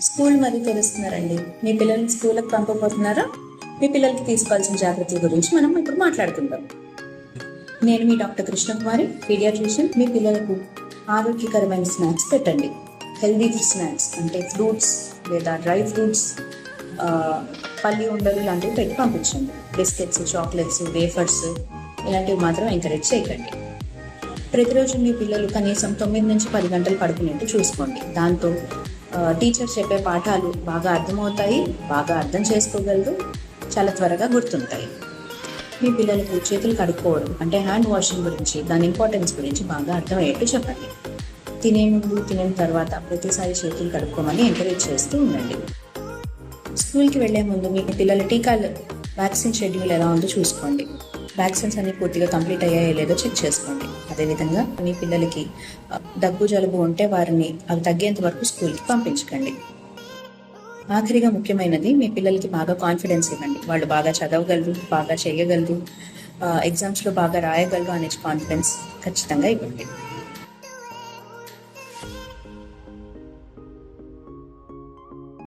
School మరి తెలుస్తున్నారండి. మీ పిల్లల్ని స్కూల్కి పంపబోతున్నారా? మీ పిల్లలకి తీసుకోవాల్సిన జాగ్రత్తల గురించి మనం ఇప్పుడు మాట్లాడుకుందాం. నేను మీ డాక్టర్ కృష్ణకుమారి, పీడియాట్రిషియన్. మీ పిల్లలకు ఆరోగ్యకరమైన స్నాక్స్ పెట్టండి. హెల్దీ స్నాక్స్ అంటే ఫ్రూట్స్ లేదా డ్రై ఫ్రూట్స్, పల్లి ఉండలు లాంటివి పెట్టి పంపించండి. బిస్కెట్స్, చాక్లెట్స్, వేఫర్స్ ఇలాంటివి మాత్రం ఎంకరేజ్ చేయకండి. ప్రతిరోజు మీ పిల్లలు కనీసం 9 నుంచి 10 గంటలు పడుకునేట్టు చూసుకోండి. దాంతో టీచర్ చెప్పే పాఠాలు బాగా అర్థమవుతాయి, బాగా అర్థం చేసుకోగలరు, చాలా త్వరగా గుర్తుంటాయి. మీ పిల్లలకు చేతులు కడుక్కోవడం అంటే హ్యాండ్ వాషింగ్ గురించి, దాని ఇంపార్టెన్స్ గురించి బాగా అర్థమయ్యేట్టు చెప్పండి. తినే ముందు, తినే తర్వాత ప్రతిసారి చేతులు కడుక్కోమని ఎంకరేజ్ చేస్తూ ఉండండి. స్కూల్కి వెళ్లే ముందు మీ పిల్లల టీకాలు వ్యాక్సిన్ షెడ్యూల్ ఎలా ఉందో చూసుకోండి. వ్యాక్సిన్స్ అన్ని పూర్తిగా కంప్లీట్ అయ్యాయో లేదో చెక్ చేసుకోండి. అదేవిధంగా మీ పిల్లలకి దగ్గు, జలుబు ఉంటే వారిని అవి తగ్గేంత వరకు స్కూల్కి పంపించకండి. ఆఖరిగా ముఖ్యమైనది, మీ పిల్లలకి బాగా కాన్ఫిడెన్స్ ఇవ్వండి. వాళ్ళు బాగా చదవగలరు, బాగా చేయగలరు, ఎగ్జామ్స్లో బాగా రాయగలరు అనే కాన్ఫిడెన్స్ ఖచ్చితంగా ఇవ్వండి.